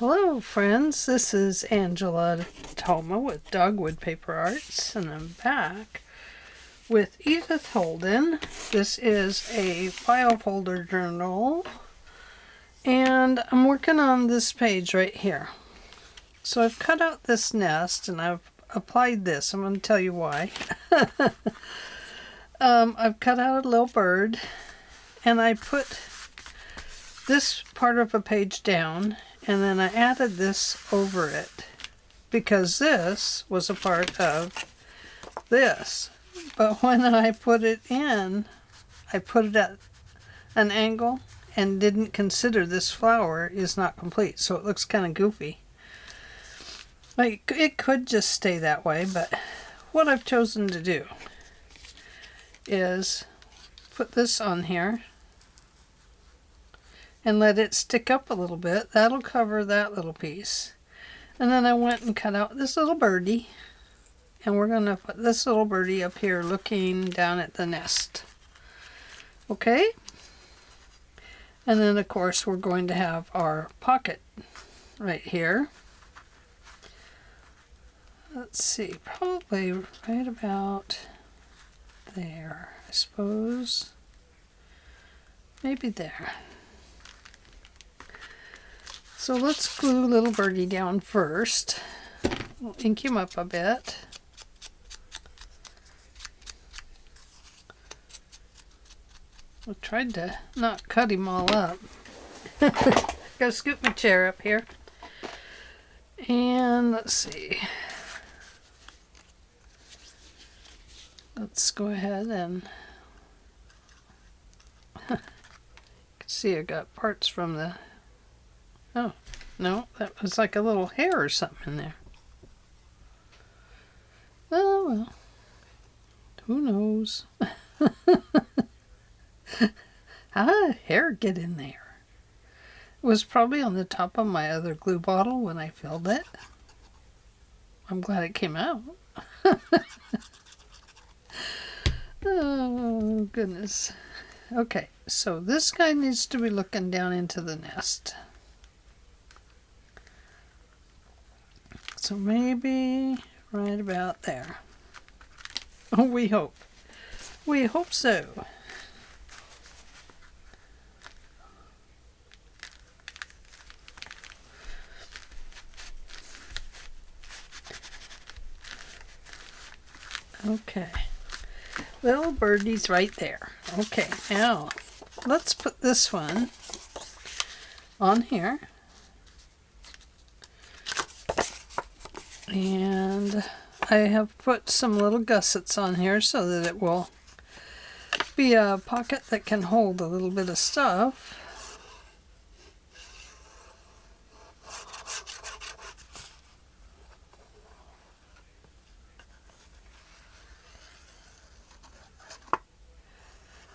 Hello friends, this is Angela Thoma with Dogwood Paper Arts, and I'm back with Edith Holden. This is a file folder journal, and I'm working on this page right here. So I've cut out this nest and I've applied this. I'm going to tell you why. I've cut out a little bird and I put this part of a page down, and then I added this over it because this was a part of this. But when I put it in, I put it at an angle and didn't consider this flower is not complete, so it looks kind of goofy. Like, it could just stay that way, but what I've chosen to do is put this on here and let it stick up a little bit. That'll cover that little piece. And then I went and cut out this little birdie, and we're going to put this little birdie up here looking down at the nest. Okay? And then of course we're going to have our pocket right here. Let's see, probably right about there, I suppose. Maybe there. So let's glue little birdie down first. We'll ink him up a bit. I tried to not cut him all up. Gotta scoop my chair up here. And let's see. Let's go ahead and you can see I got parts from the, oh no, that was like a little hair or something in there. Oh well, who knows? How did hair get in there? It was probably on the top of my other glue bottle when I filled it. I'm glad it came out. Oh goodness. Okay, so this guy needs to be looking down into the nest. So maybe right about there. Oh, we hope. We hope so. Okay. Little birdie's right there. Okay, now let's put this one on here. And I have put some little gussets on here so that it will be a pocket that can hold a little bit of stuff.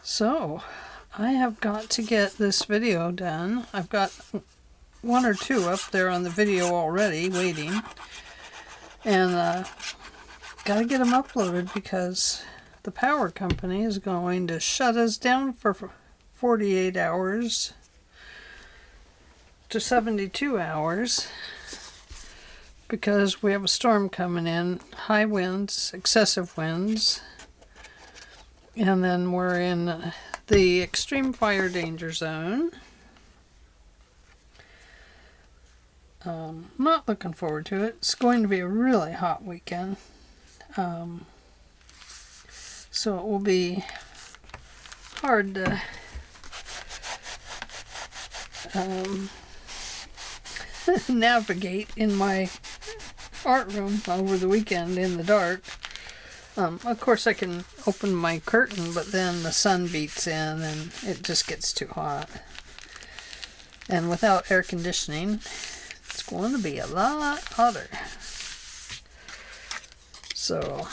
So, I have got to get this video done. I've got one or two up there on the video already waiting. And got to get them uploaded because the power company is going to shut us down for 48 hours to 72 hours because we have a storm coming in, high winds, excessive winds. And then we're in the extreme fire danger zone. Not looking forward to it. It's going to be a really hot weekend. So it will be hard to navigate in my art room over the weekend in the dark. Of course I can open my curtain, but then the sun beats in and it just gets too hot. And without air conditioning, it's going to be a lot hotter. So,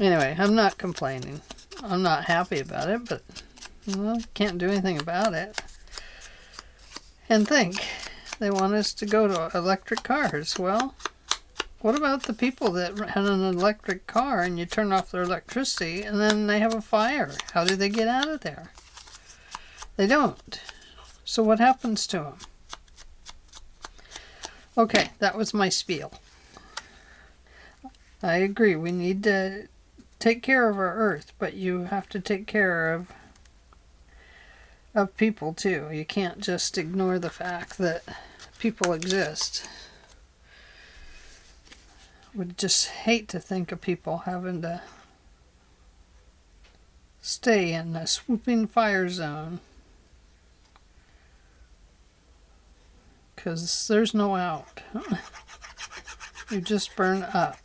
anyway, I'm not complaining. I'm not happy about it, but, well, can't do anything about it. And think, they want us to go to electric cars. Well, what about the people that have an electric car and you turn off their electricity and then they have a fire? How do they get out of there? They don't. So what happens to them? Okay, that was my spiel. I agree, we need to take care of our earth, but you have to take care of people too. You can't just ignore the fact that people exist. Would just hate to think of people having to stay in a swooping fire zone, because there's no out. You just burn up.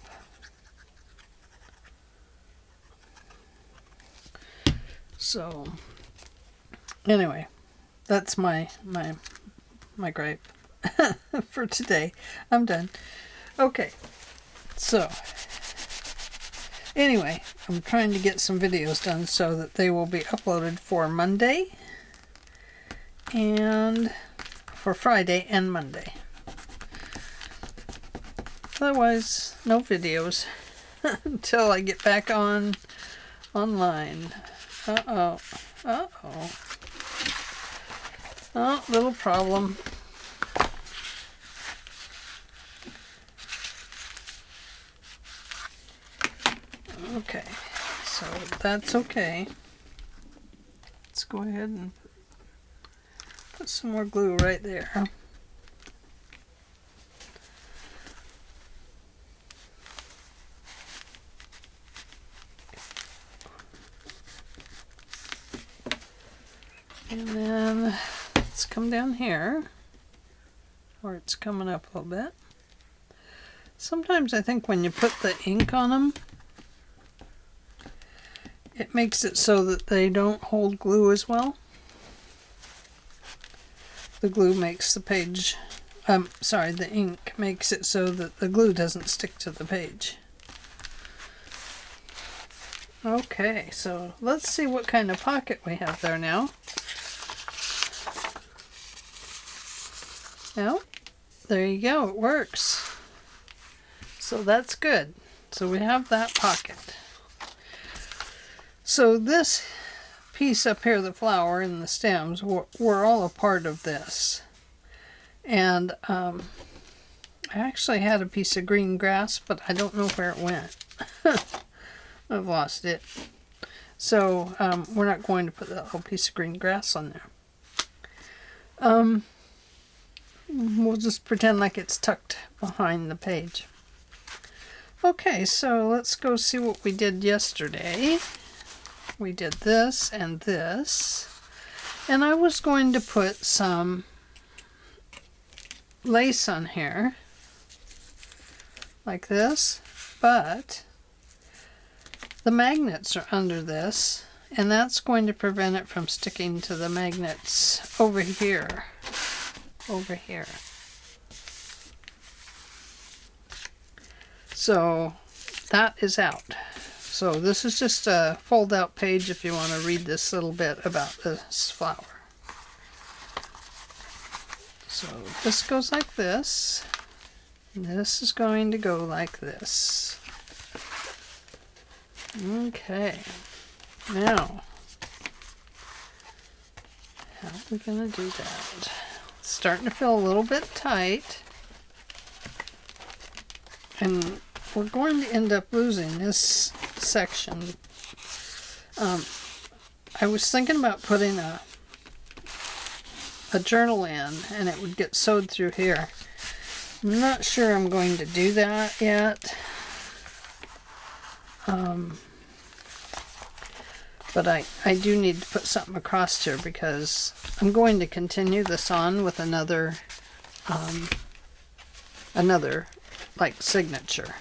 So anyway, that's my gripe for today. I'm done. Okay, so anyway, I'm trying to get some videos done so that they will be uploaded for Monday and for Friday and Monday. Otherwise, no videos until I get back online. Uh-oh. Uh-oh. Oh, little problem. Okay, so that's okay. Let's go ahead and put some more glue right there. And then let's come down here, or it's coming up a little bit. Sometimes I think when you put the ink on them, it makes it so that they don't hold glue as well. The glue makes the page, the ink makes it so that the glue doesn't stick to the page. Okay, so let's see what kind of pocket we have there now. Well, there you go, it works. So that's good. So we have that pocket. So this piece up here, the flower and the stems, were all a part of this. And I actually had a piece of green grass, but I don't know where it went. I've lost it. So we're not going to put that whole piece of green grass on there. We'll just pretend like it's tucked behind the page. Okay, so let's go see what we did yesterday. We did this and this. And I was going to put some lace on here, like this, but the magnets are under this, and that's going to prevent it from sticking to the magnets over here. Over here. So that is out. So this is just a fold out page if you want to read this little bit about this flower. So this goes like this, and this is going to go like this. Okay, now how are we going to do that? It's starting to feel a little bit tight, and we're going to end up losing this section. I was thinking about putting a journal in, and it would get sewed through here. I'm not sure I'm going to do that yet. But I do need to put something across here because I'm going to continue this on with another like signature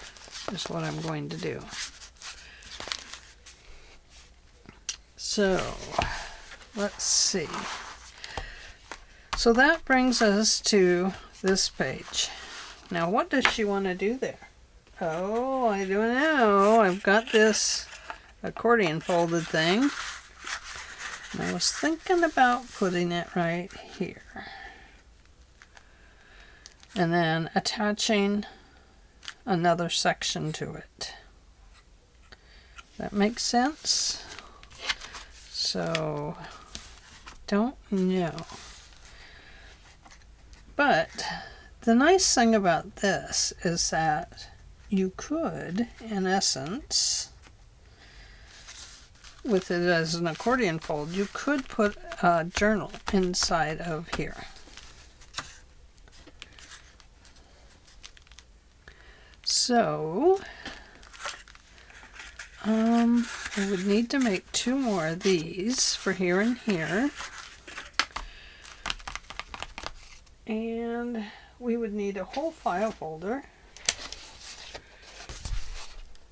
is what I'm going to do. So let's see. So that brings us to this page. Now what does she want to do there? Oh, I don't know. I've got this accordion folded thing. And I was thinking about putting it right here. And then attaching another section to it. That makes sense? So, don't know. But the nice thing about this is that you could, in essence, with it as an accordion fold, you could put a journal inside of here. So, I would need to make 2 more of these for here and here. And we would need a whole file folder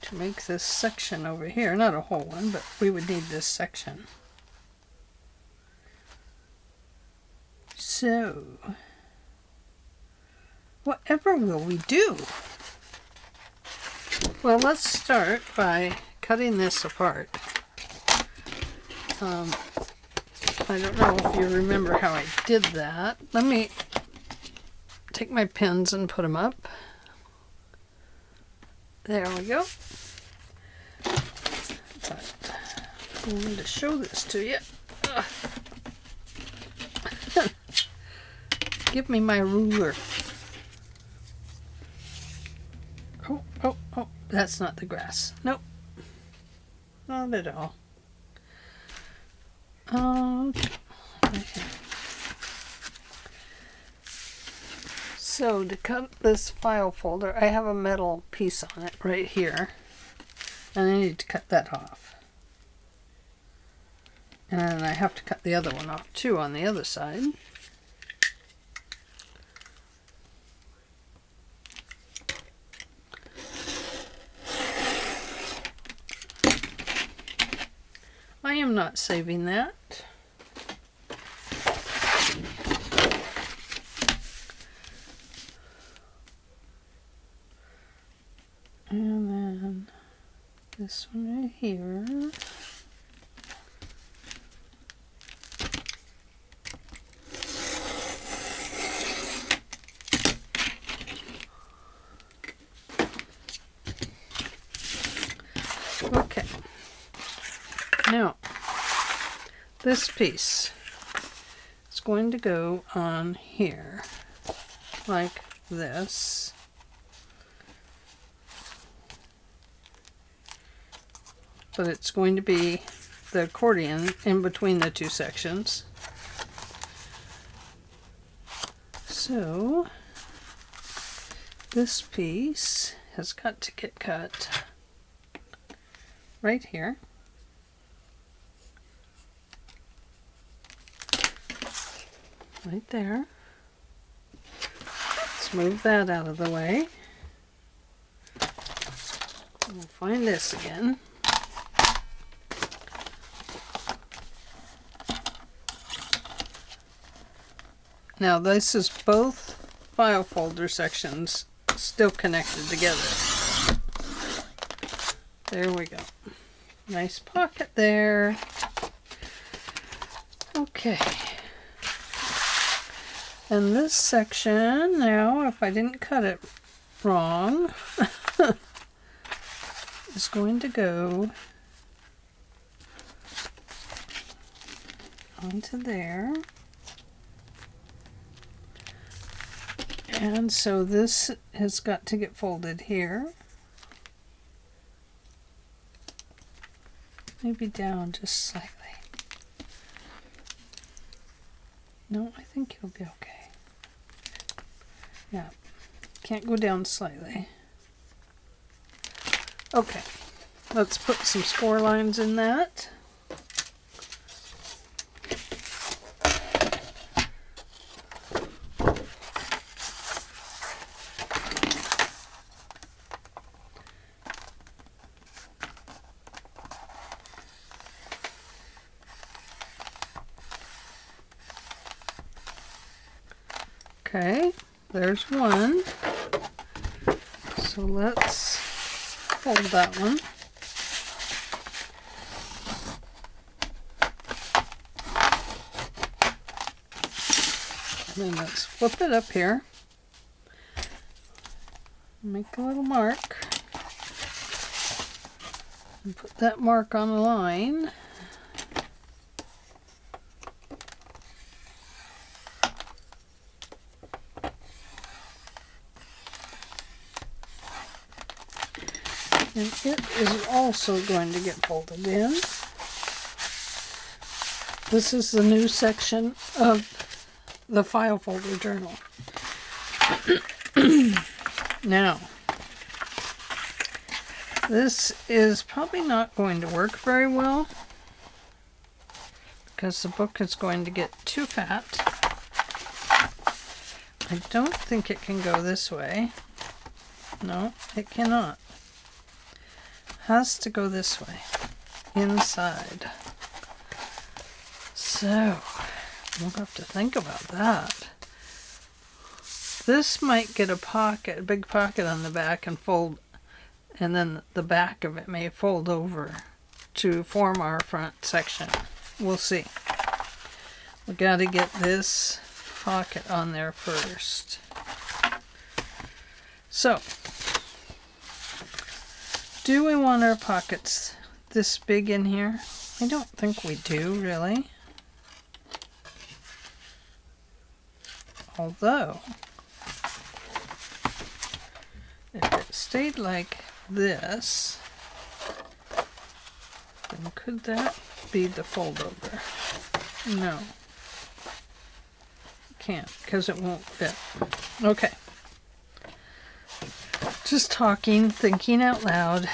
to make this section over here. Not a whole one, but we would need this section. So, whatever will we do? Well, let's start by cutting this apart. I don't know if you remember how I did that. Let me take my pins and put them up. There we go. But I wanted to show this to you. Give me my ruler. Oh, that's not the grass. Nope. Not at all. Okay. So to cut this file folder, I have a metal piece on it right here. And I need to cut that off. And I have to cut the other one off too on the other side. I am not saving that. And then this one right here. Okay. Now, this piece is going to go on here, like this. But it's going to be the accordion in between the 2 sections. So, this piece has got to get cut right here. Right there. Let's move that out of the way. We'll find this again. Now this is both file folder sections still connected together. There we go. Nice pocket there. Okay. And this section, now, if I didn't cut it wrong, is going to go onto there. And so this has got to get folded here. Maybe down just slightly. No, I think you'll be okay. Yeah, can't go down slightly. Okay, let's put some score lines in that. Okay, there's one. So let's fold that one. And then let's flip it up here. Make a little mark. And put that mark on a line. And it is also going to get folded in. This is the new section of the file folder journal. Now, this is probably not going to work very well because the book is going to get too fat. I don't think it can go this way. No, it cannot. Has to go this way, inside. So, we'll have to think about that. This might get a pocket, a big pocket on the back and fold, and then the back of it may fold over to form our front section. We'll see. We got to get this pocket on there first. So, do we want our pockets this big in here? I don't think we do, really. Although, if it stayed like this, then could that be the fold over? No. Can't, because it won't fit. Okay. Just talking, thinking out loud.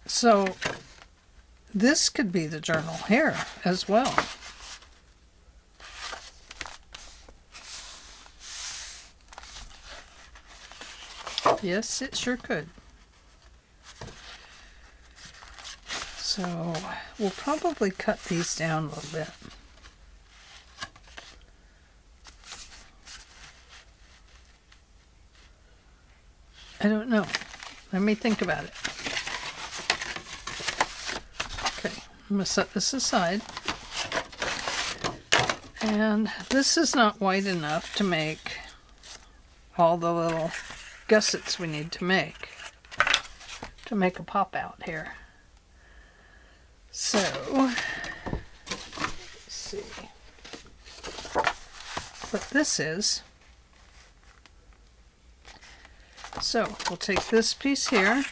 So this could be the journal here as well. Yes, it sure could. So we'll probably cut these down a little bit. I don't know. Let me think about it. Okay, I'm going to set this aside. And this is not wide enough to make all the little gussets we need to make a pop out here. So, let's see what this is. So, we'll take this piece here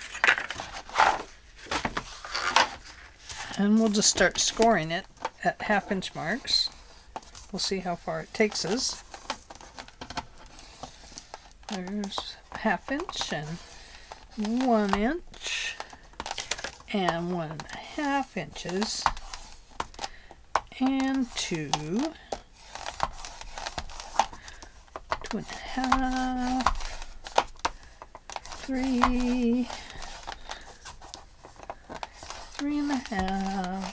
and we'll just start scoring it at 1/2 inch marks. We'll see how far it takes us. There's 1/2 inch and 1 inch and 1/2 inches and 2, 2.5, 3, 3.5,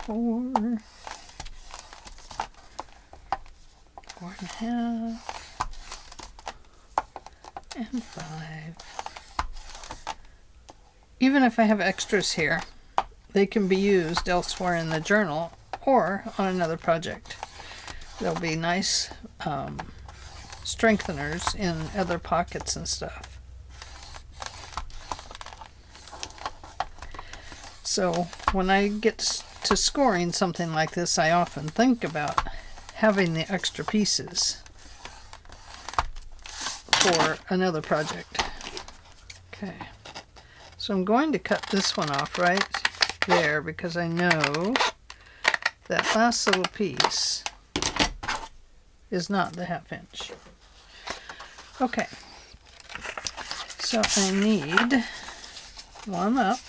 4, 4.5, and 5. Even if I have extras here, they can be used elsewhere in the journal or on another project. They'll be nice strengtheners in other pockets and stuff. So when I get to scoring something like this, I often think about having the extra pieces for another project. Okay, so I'm going to cut this one off right there because I know that last little piece is not the 1/2 inch. Okay, so I need one up.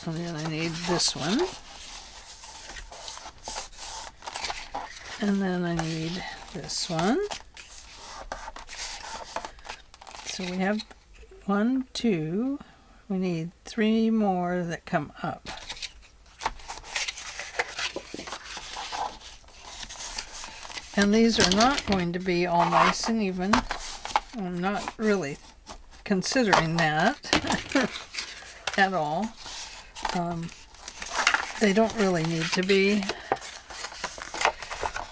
And then I need this one. And then I need this one. So we have 1, 2. We need 3 more that come up. And these are not going to be all nice and even. I'm not really considering that at all. They don't really need to be,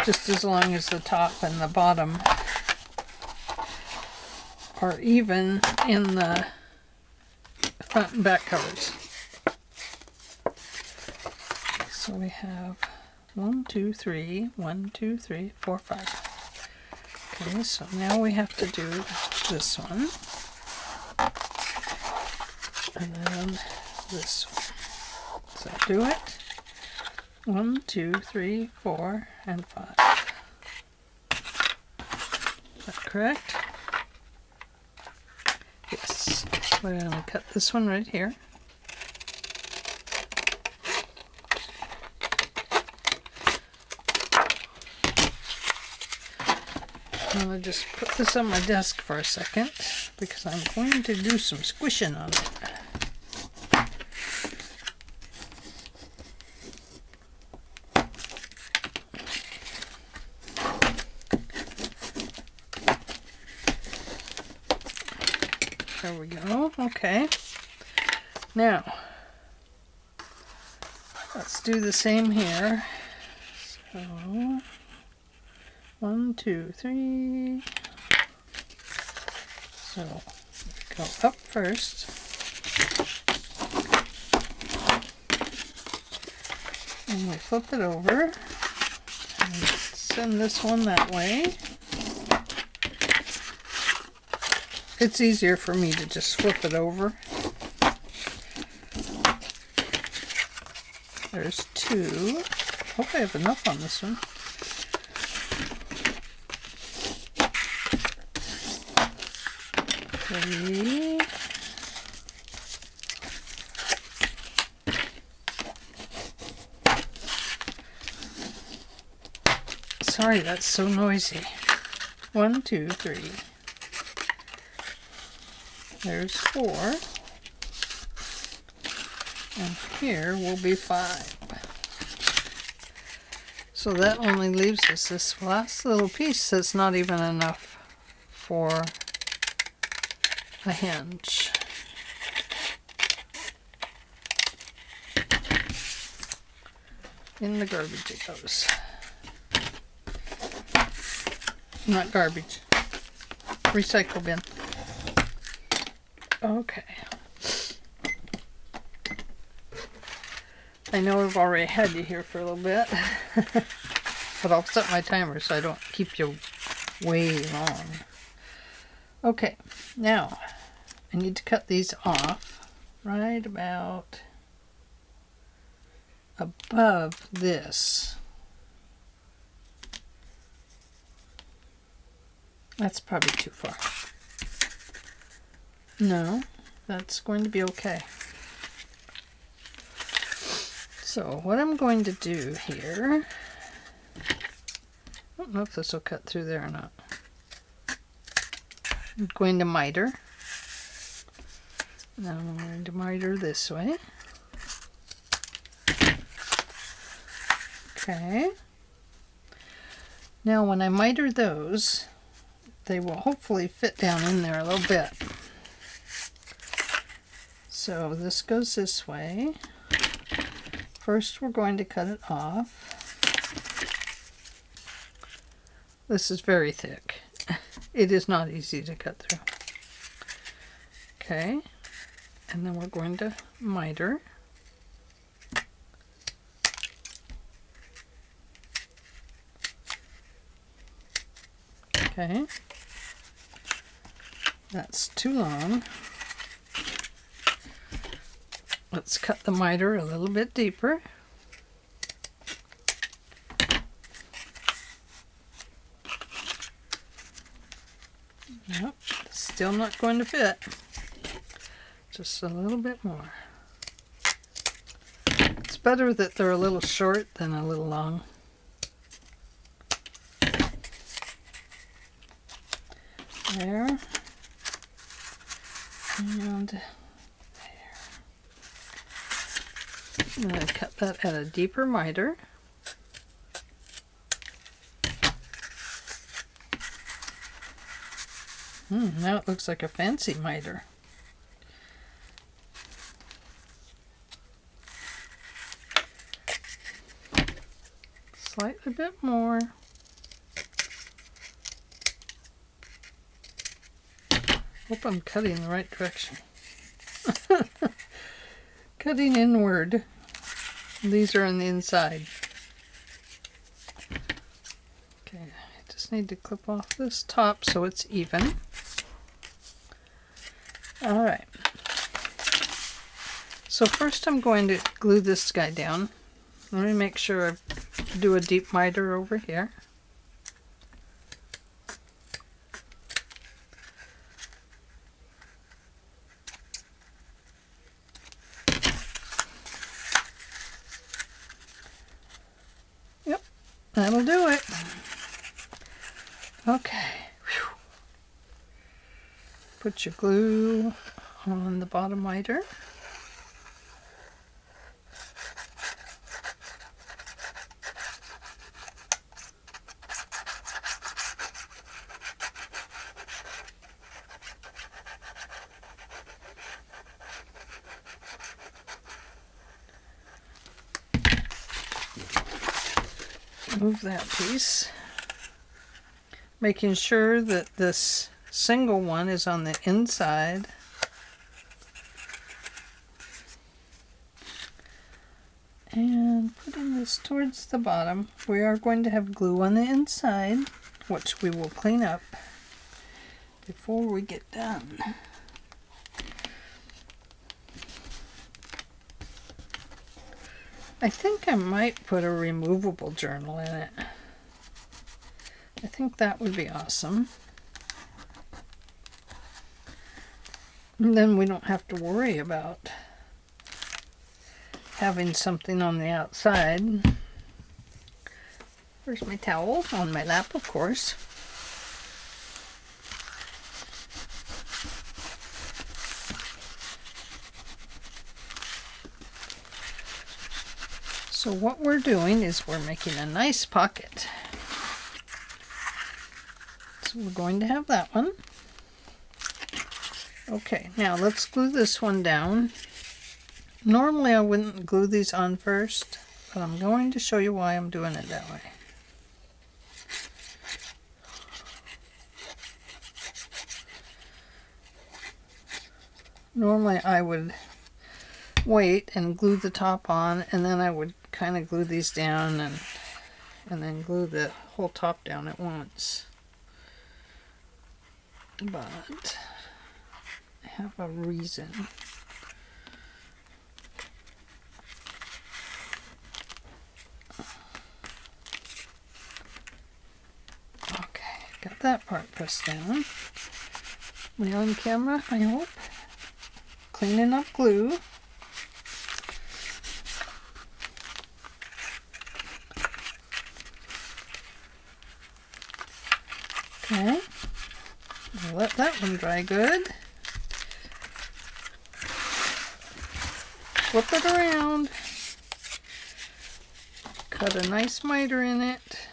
just as long as the top and the bottom are even in the front and back covers. So we have 1, 2, 3, 1, 2, 3, 4, 5. Okay, so now we have to do this one. And then this one. So do it. 1, 2, 3, 4, and 5. Is that correct? Yes. We're going to cut this one right here. I'm going to just put this on my desk for a second because I'm going to do some squishing on it. There we go. Okay. Now, let's do the same here. So, 1, 2, 3. So, go up first. And we flip it over. And send this one that way. It's easier for me to just flip it over. There's 2. Hope I have enough on this one. Three. Sorry, that's so noisy. 1, 2, 3. There's 4. And here will be 5. So that only leaves us this last little piece that's not even enough for a hinge. In the garbage it goes. Not garbage. Recycle bin. Okay. I know I've already had you here for a little bit, but I'll set my timer so I don't keep you way long. Okay, now I need to cut these off right about above this. That's probably too far. No, that's going to be okay. So what I'm going to do here, I don't know if this will cut through there or not. I'm going to miter. Now I'm going to miter this way. Okay. Now when I miter those, they will hopefully fit down in there a little bit. So this goes this way. First we're going to cut it off. This is very thick. It is not easy to cut through. Okay, and then we're going to miter. Okay, that's too long. Let's cut the miter a little bit deeper. Nope, still not going to fit. Just a little bit more. It's better that they're a little short than a little long. There. And there. I'm going to cut that at a deeper miter. Now it looks like a fancy miter. Slightly bit more. Hope I'm cutting in the right direction. Cutting inward. These are on the inside. Okay, I just need to clip off this top so it's even. Alright. So first I'm going to glue this guy down. Let me make sure I do a deep miter over here. Yep, that'll do it. Okay. Whew. Put your glue on the bottom miter. Move that piece, making sure that this single one is on the inside. And putting this towards the bottom, we are going to have glue on the inside, which we will clean up before we get done. I think I might put a removable journal in it. I think that would be awesome. And then we don't have to worry about having something on the outside. Where's my towel? On my lap, of course. So what we're doing is we're making a nice pocket. So we're going to have that one. Okay, now let's glue this one down. Normally I wouldn't glue these on first, but I'm going to show you why I'm doing it that way. Normally I would wait and glue the top on, and then I would kind of glue these down and then glue the whole top down at once. But I have a reason. Okay, got that part pressed down. We on camera, I hope. Cleaning up glue. Okay, we'll let that one dry good. Flip it around. Cut a nice miter in it.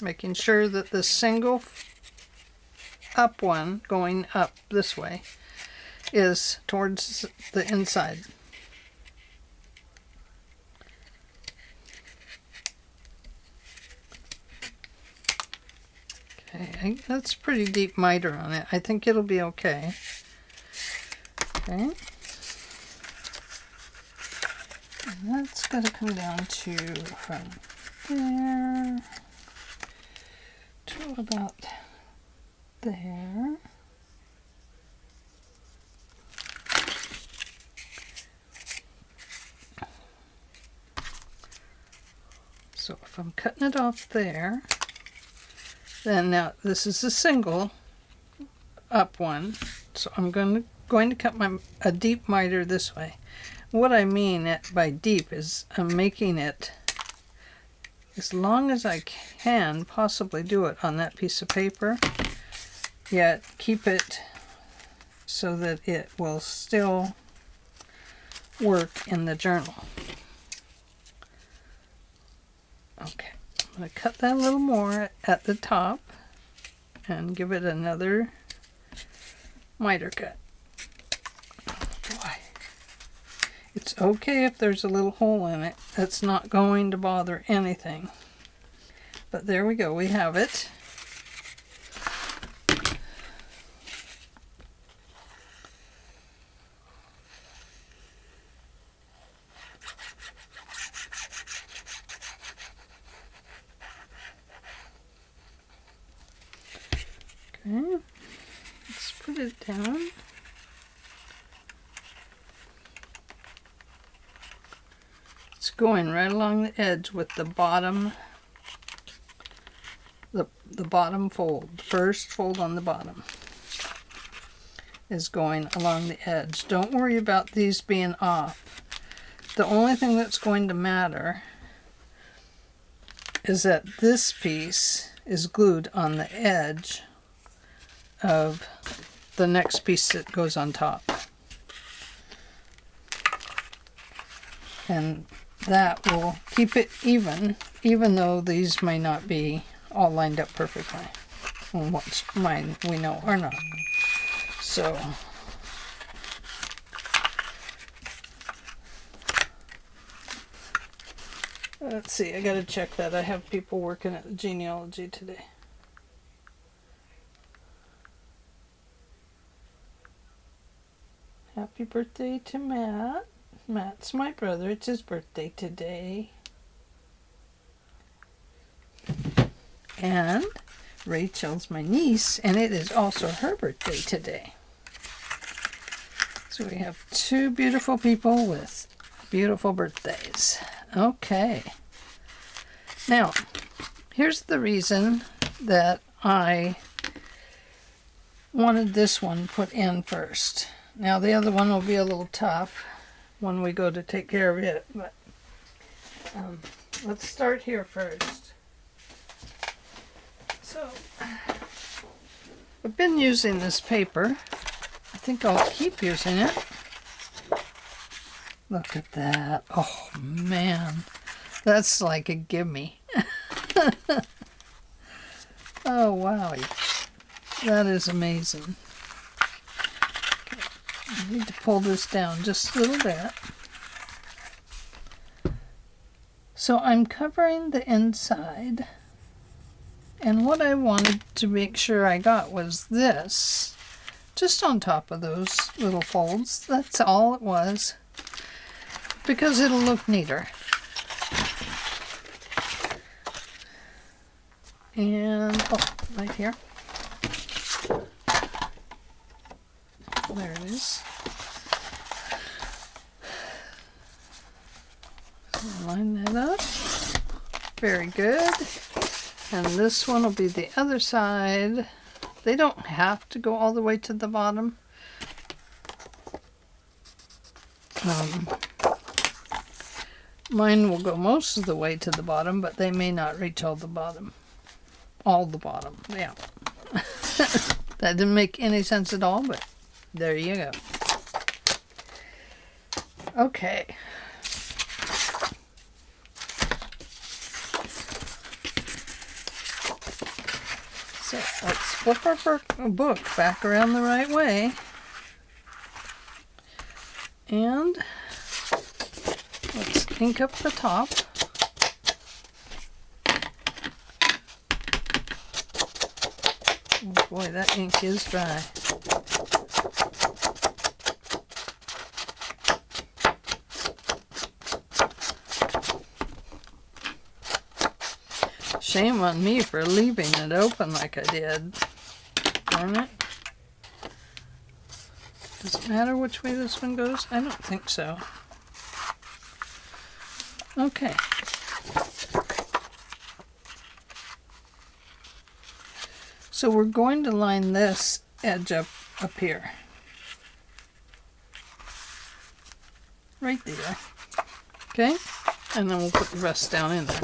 Making sure that the single up one going up this way is towards the inside. Okay, that's pretty deep miter on it. I think it'll be okay. Okay. And that's going to come down to from there to about there. So if I'm cutting it off there, then now this is a single up one, so I'm going to cut a deep miter this way. What I mean by deep is I'm making it as long as I can possibly do it on that piece of paper, yet keep it so that it will still work in the journal. Okay, I'm going to cut that a little more at the top and give it another miter cut. Boy, it's okay if there's a little hole in it. That's not going to bother anything. But there we go, we have it. Okay, let's put it down. It's going right along the edge with the bottom, the bottom fold, the first fold on the bottom is going along the edge. Don't worry about these being off. The only thing that's going to matter is that this piece is glued on the edge of the next piece that goes on top. And that will keep it even though these may not be all lined up perfectly. And what's mine we know are not. So let's see, I gotta check that. I have people working at the genealogy today. Happy birthday to Matt. Matt's my brother. It's his birthday today. And Rachel's my niece, and it is also her birthday today. So we have two beautiful people with beautiful birthdays. Okay. Now, here's the reason that I wanted this one put in first. Now, the other one will be a little tough when we go to take care of it, but let's start here first. So, I've been using this paper. I think I'll keep using it. Look at that. Oh, man. That's like a gimme. Oh, wow. That is amazing. Okay. I need to pull this down just a little bit. So I'm covering the inside. And what I wanted to make sure I got was this. Just on top of those little folds. That's all it was. Because it'll look neater. And, oh, right here. There it is. So line that up. Very good. And this one will be the other side. They don't have to go all the way to the bottom. Mine will go most of the way to the bottom, but they may not reach all the bottom. All the bottom, yeah. That didn't make any sense at all, but there you go. Okay. So let's flip our book back around the right way. And let's ink up the top. Oh boy, that ink is dry. Shame on me for leaving it open like I did. Darn it. Does it matter which way this one goes? I don't think so. Okay. So we're going to line this edge up here. Right there. Okay? And then we'll put the rest down in there.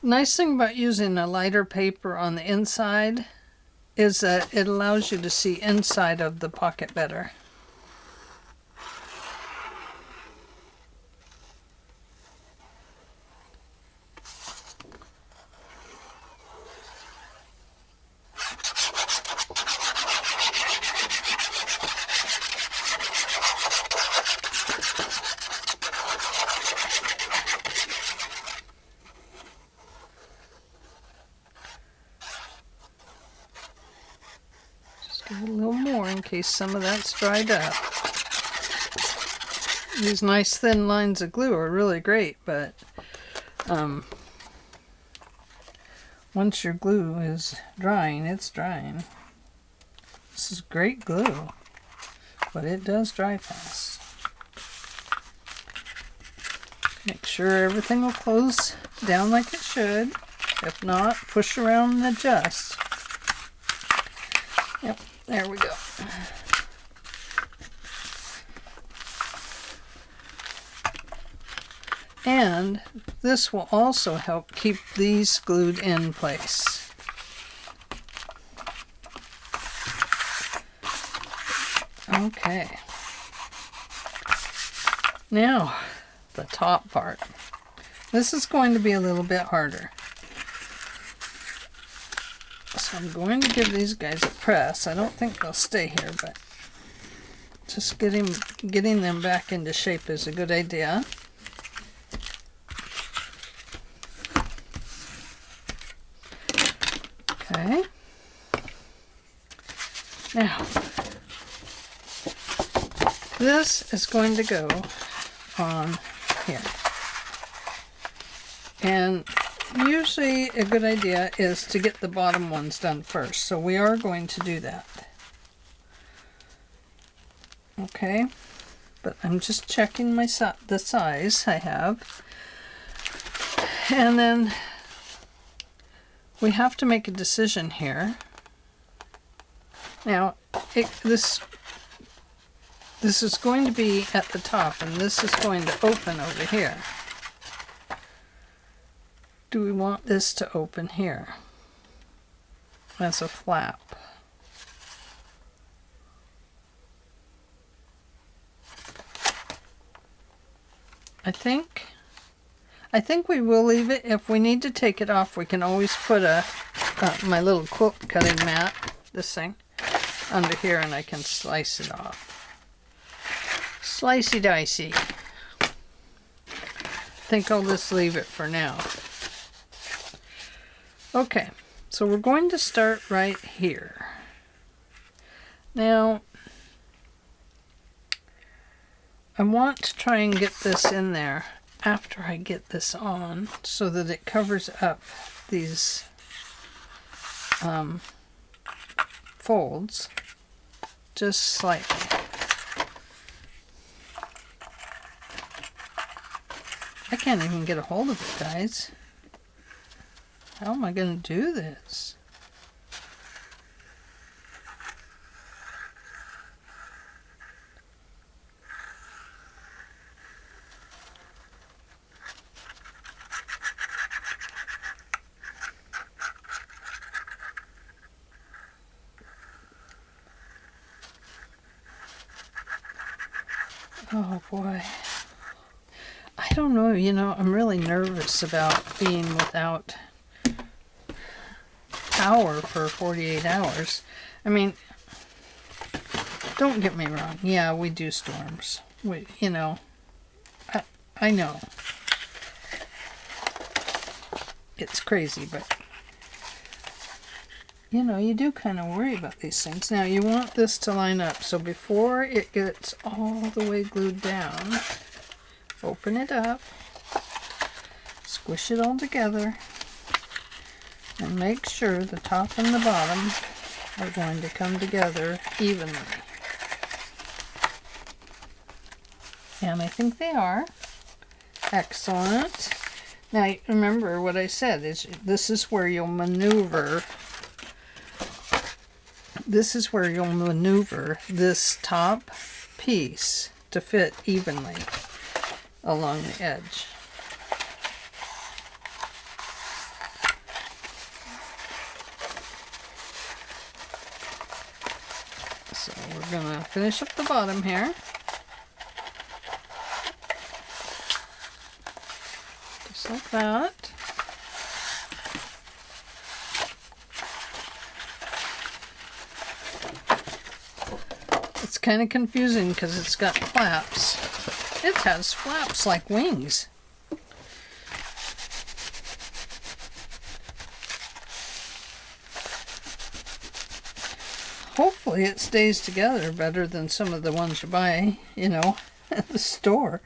Nice thing about using a lighter paper on the inside is that it allows you to see inside of the pocket better. A little more in case some of that's dried up. These nice thin lines of glue are really great, but once your glue is drying, it's drying. This is great glue, but it does dry fast. Make sure everything will close down like it should. If not, push around and adjust. Yep, there we go. And this will also help keep these glued in place. Okay. Now, the top part. This is going to be a little bit harder. So I'm going to give these guys a press. I don't think they'll stay here, but just getting them back into shape is a good idea. Okay. Now, this is going to go on here. And usually a good idea is to get the bottom ones done first. So we are going to do that. Okay. But I'm just checking the size I have. And then we have to make a decision here. Now, this is going to be at the top, and this is going to open over here. Do we want this to open here as a flap? I think we will leave it. If we need to take it off, we can always put my little quilt cutting mat, this thing, under here, and I can slice it off. Slicey dicey. I think I'll just leave it for now. Okay, so we're going to start right here. Now, I want to try and get this in there after I get this on so that it covers up these folds just slightly. I can't even get a hold of it, guys. How am I going to do this? Oh boy. I don't know, I'm really nervous about being without power for 48 hours. I mean, don't get me wrong. Yeah, we do storms. I know. It's crazy, but you do kind of worry about these things. Now, you want this to line up, so before it gets all the way glued down, open it up, squish it all together, and make sure the top and the bottom are going to come together evenly. And I think they are. Excellent. Now, remember what I said, is this is where you'll maneuver. This is where you'll maneuver this top piece to fit evenly along the edge. So we're going to finish up the bottom here. Just like that. It's kind of confusing because it's got flaps. It has flaps like wings. Hopefully it stays together better than some of the ones you buy, at the store.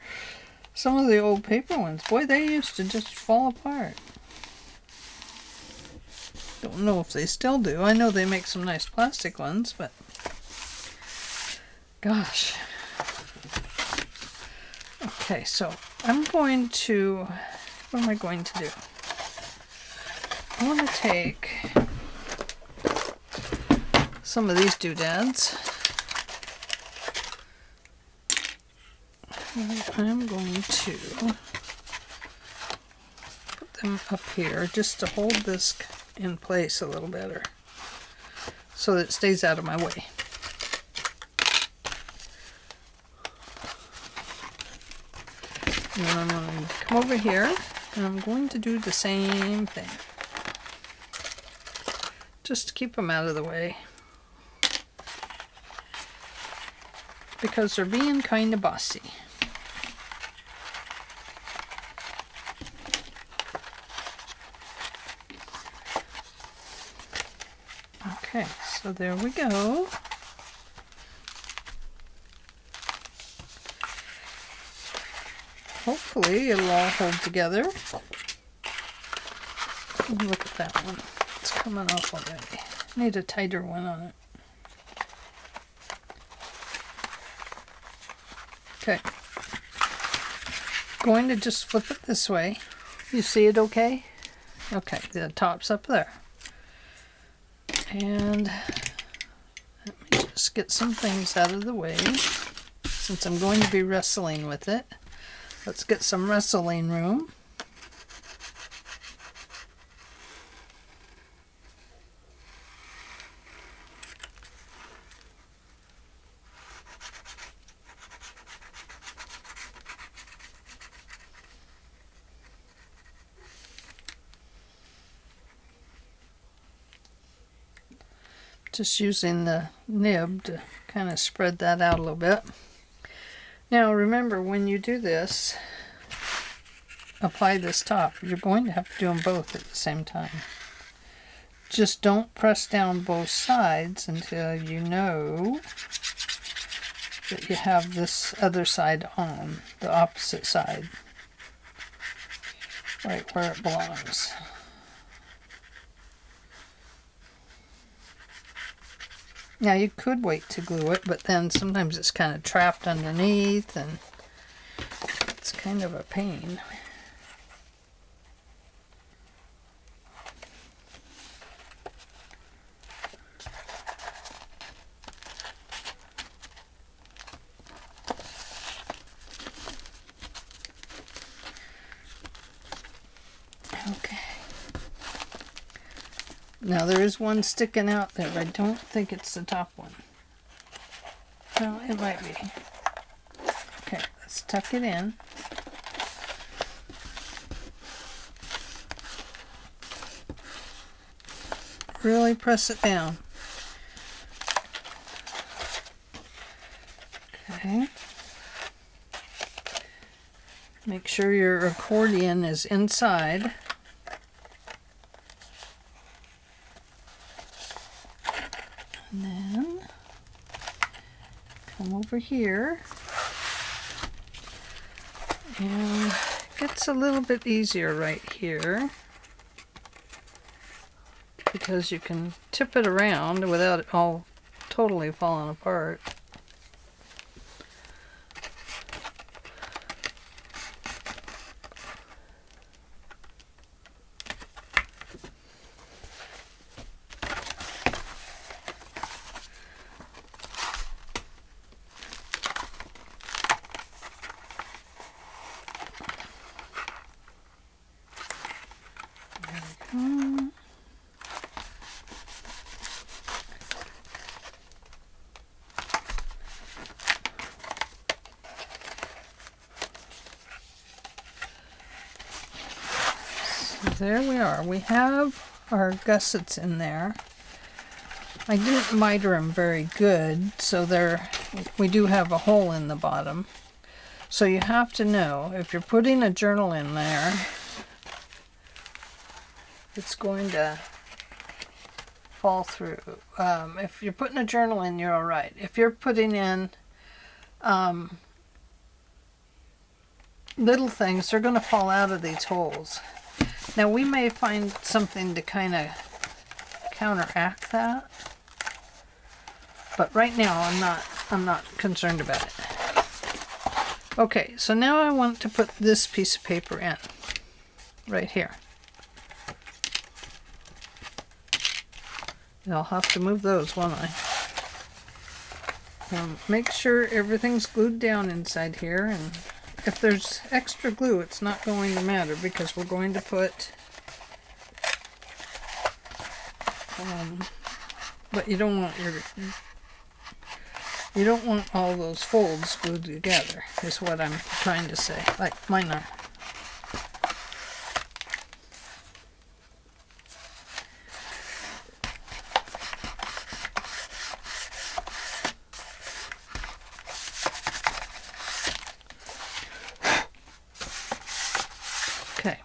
Some of the old paper ones, boy, they used to just fall apart. Don't know if they still do. I know they make some nice plastic ones, but gosh. Okay, so I'm going to, what am I going to do? I want to take some of these doodads. And I'm going to put them up here just to hold this in place a little better so that it stays out of my way. And then I'm going to come over here and I'm going to do the same thing. Just to keep them out of the way. Because they're being kind of bossy. Okay, so there we go. Hopefully it'll all hold together. Look at that one. It's coming off already. Need a tighter one on it. Okay. Going to just flip it this way. You see it okay? Okay, the top's up there. And let me just get some things out of the way since I'm going to be wrestling with it. Let's get some wrestling room. Just using the nib to kind of spread that out a little bit. Now remember, when you do this, apply this top, you're going to have to do them both at the same time. Just don't press down both sides until you know that you have this other side on, the opposite side, right where it belongs. Now you could wait to glue it, but then sometimes it's kind of trapped underneath and it's kind of a pain. Okay. Now there is one sticking out there. I don't think it's the top one. Well, it might be. Okay, let's tuck it in. Really press it down. Okay. Make sure your accordion is inside. And then come over here, and it gets a little bit easier right here because you can tip it around without it all totally falling apart. There we are. We have our gussets in there. I didn't miter them very good, so we do have a hole in the bottom. So you have to know, if you're putting a journal in there, it's going to fall through. If you're putting a journal in, you're all right. If you're putting in little things, they're going to fall out of these holes. Now we may find something to kind of counteract that. But right now I'm not concerned about it. Okay, so now I want to put this piece of paper in right here. I'll have to move those, won't I? Make sure everything's glued down inside here, and if there's extra glue, it's not going to matter because we're going to put but you don't want all those folds glued together, is what I'm trying to say. Like mine are. Okay.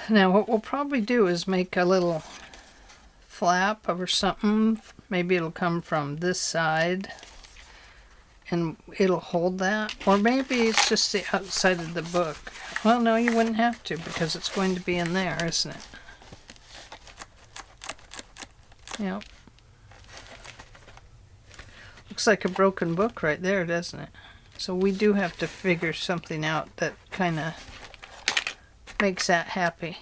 Now what we'll probably do is make a little flap or something. Maybe it'll come from this side and it'll hold that, or maybe it's just the outside of the book. Well, no, you wouldn't have to because it's going to be in there, isn't it? Yep. Looks like a broken book right there, doesn't it? So we do have to figure something out that kind of makes that happy.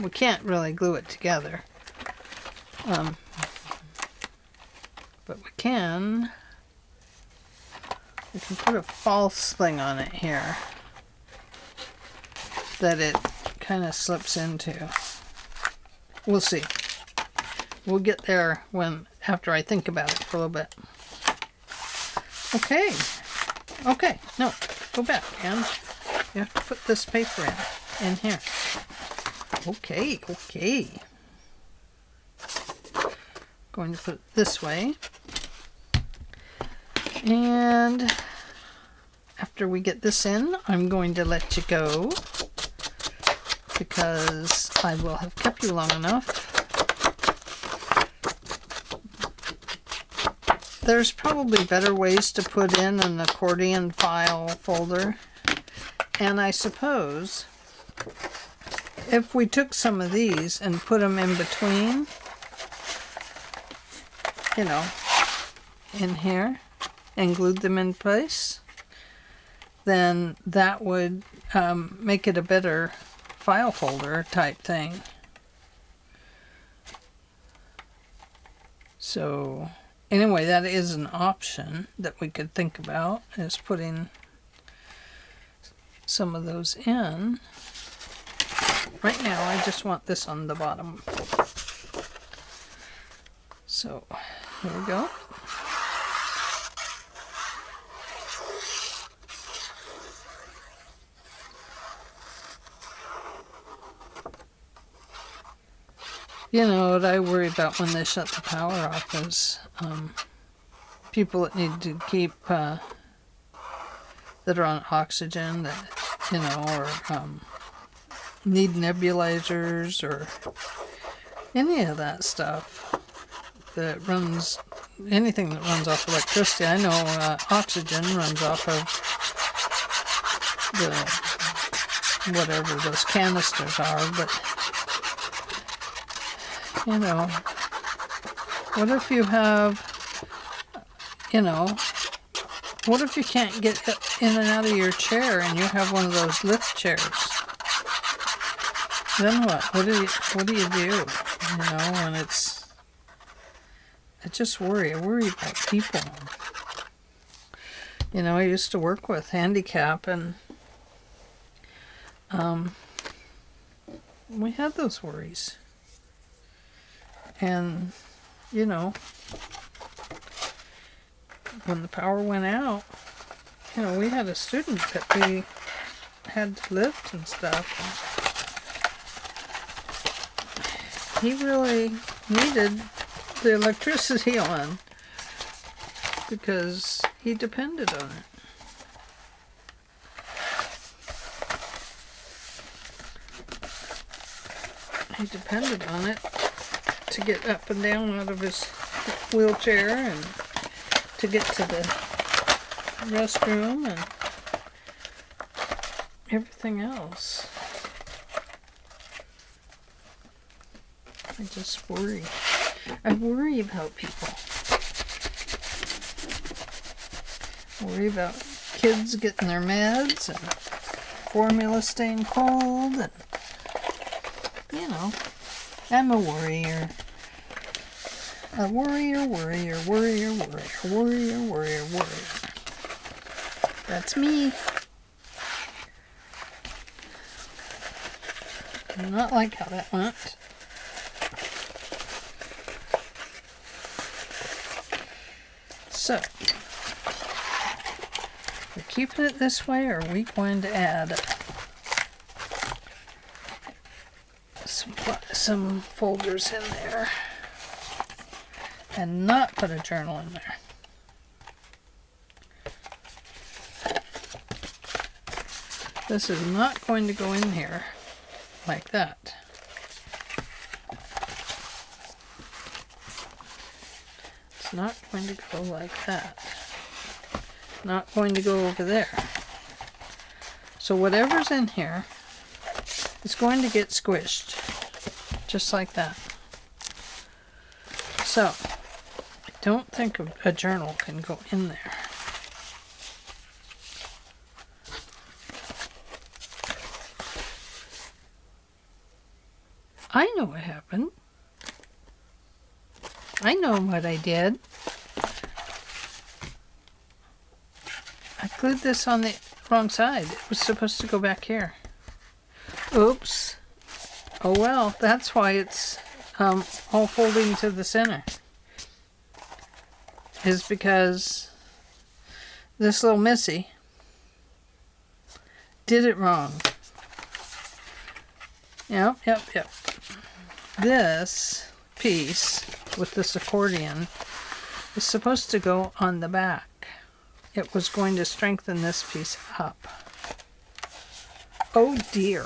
We can't really glue it together. But we can put a false thing on it here that it kind of slips into. We'll see. We'll get there after I think about it for a little bit. Okay. Okay. No, go back, and you have to put this paper in here. Okay. Okay. Going to put it this way. And after we get this in, I'm going to let you go because I will have kept you long enough. There's probably better ways to put in an accordion file folder. And I suppose if we took some of these and put them in between, you know, in here, and glued them in place, then that would make it a better file folder type thing. So anyway, that is an option that we could think about, is putting some of those in. Right now I just want this on the bottom. So here we go. You know, what I worry about when they shut the power off is people that need to keep, that are on oxygen, that, you know, or need nebulizers or any of that stuff that runs, anything that runs off electricity. I know oxygen runs off of the, whatever those canisters are, but you know, what if you have, you know, what if you can't get in and out of your chair and you have one of those lift chairs? Then what? What do you do? You know, when I just worry. I worry about people. You know, I used to work with handicap, and we had those worries. And, you know, when the power went out, you know, we had a student that we had to lift and stuff. He really needed the electricity on because he depended on it. He depended on it to get up and down out of his wheelchair and to get to the restroom and everything else. I just worry. I worry about people. I worry about kids getting their meds and formula staying cold, and you know, I'm a worrier. A worrier. That's me. I do not like how that went. So, we're keeping it this way, or are we going to add some folders in there and not put a journal in there? This is not going to go in here like that. It's not going to go like that. Not going to go over there. So whatever's in here is going to get squished, just like that. So I don't think a journal can go in there. I know what happened. I know what I did. I glued this on the wrong side. It was supposed to go back here. Oops. Oh well, that's why it's all folding to the center. Is because this little Missy did it wrong. Yep. This piece with this accordion is supposed to go on the back. It was going to strengthen this piece up. Oh dear.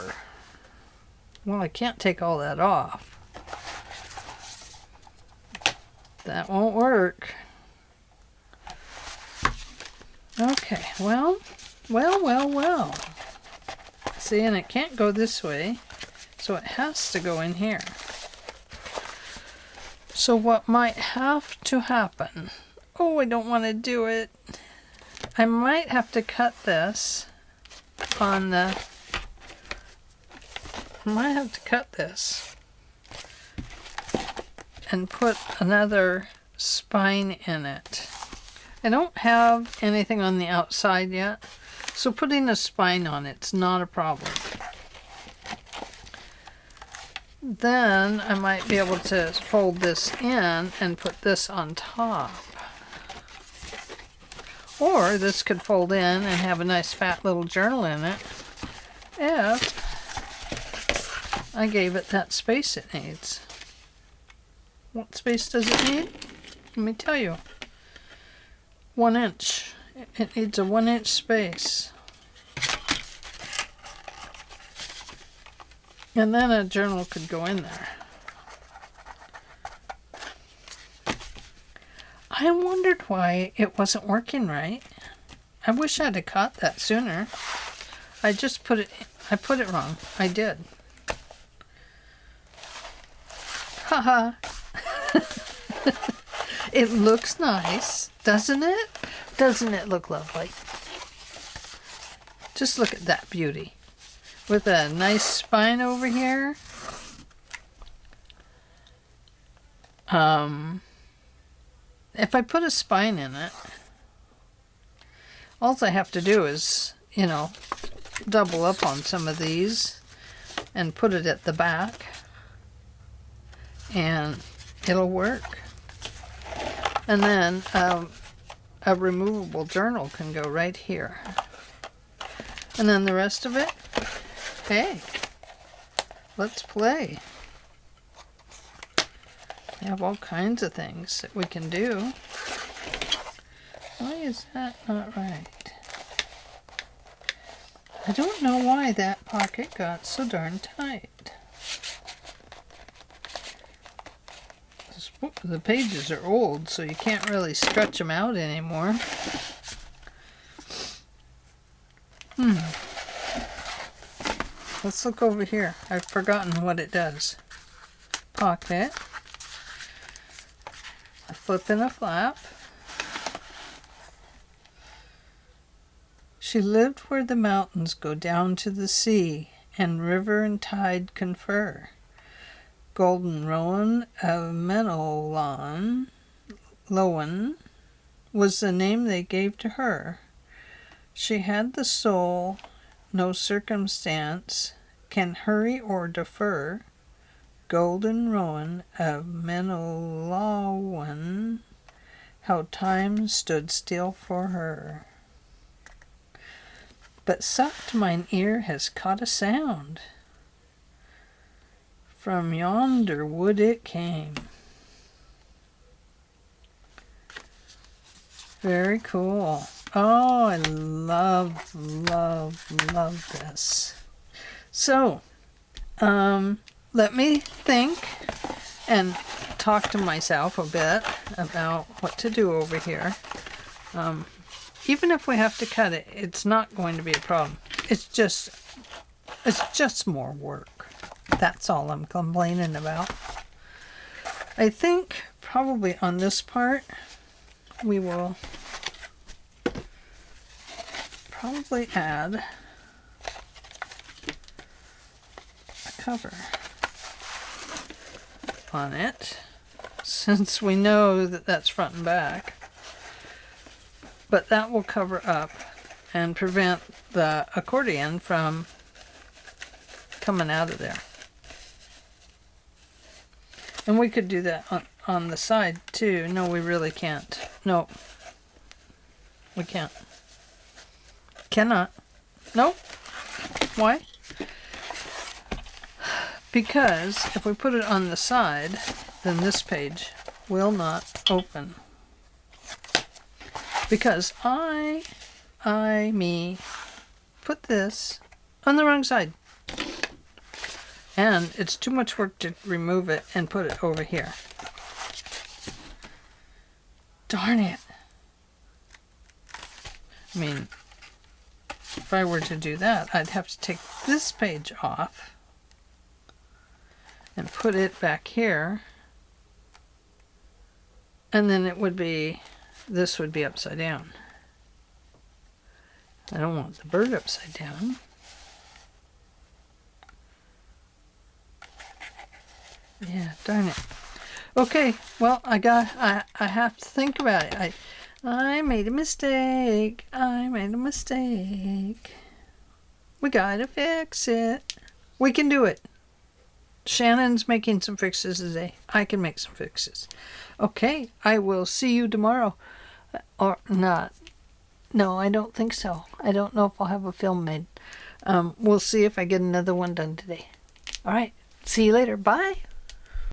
Well, I can't take all that off. That won't work. Okay, well. See, and it can't go this way, so it has to go in here. So what might have to happen, oh, I don't want to do it. I might have to cut this on the, and put another spine in it. I don't have anything on the outside yet, so putting a spine on it's not a problem. Then I might be able to fold this in and put this on top. Or this could fold in and have a nice fat little journal in it if I gave it that space it needs. What space does it need? Let me tell you. 1 inch. It needs a 1 inch space. And then a journal could go in there. I wondered why it wasn't working right. I wish I'd have caught that sooner. I put it wrong. I did. Haha. It looks nice, doesn't it? Doesn't it look lovely? Just look at that beauty. With a nice spine over here. If I put a spine in it, all I have to do is, you know, double up on some of these and put it at the back, and it'll work. And then a removable journal can go right here. And then the rest of it, hey, let's play. We have all kinds of things that we can do. Why is that not right? I don't know why that pocket got so darn tight. The pages are old, so you can't really stretch them out anymore. Let's look over here. I've forgotten what it does. pocket, a flip and a flap. She lived where the mountains go down to the sea, and river and tide confer. Golden Rowan of Menolon, Lowen, was the name they gave to her. She had the soul, no circumstance can hurry or defer. Golden Rowan of Menolon, how time stood still for her. But soft mine ear has caught a sound. From yonder wood it came. Very cool. Oh, I love, love, love this. So, let me think and talk to myself a bit about what to do over here. Even if we have to cut it, it's not going to be a problem. It's just more work. That's all I'm complaining about. I think probably on this part, we will probably add a cover on it, since we know that that's front and back. But that will cover up and prevent the accordion from coming out of there. And we could do that on the side too. No, we really can't. No, we can't. Cannot. Nope. Why? Because if we put it on the side, then this page will not open. Because me, put this on the wrong side. And it's too much work to remove it and put it over here. Darn it. I mean, if I were to do that, I'd have to take this page off and put it back here. And then it would be, this would be upside down. I don't want the bird upside down. Yeah, darn it. Okay, well, I have to think about it. I made a mistake. I made a mistake. We gotta fix it. We can do it. Shannon's making some fixes today. I can make some fixes. Okay, I will see you tomorrow. Or not. No, I don't think so. I don't know if I'll have a film made. We'll see if I get another one done today. All right, see you later. Bye.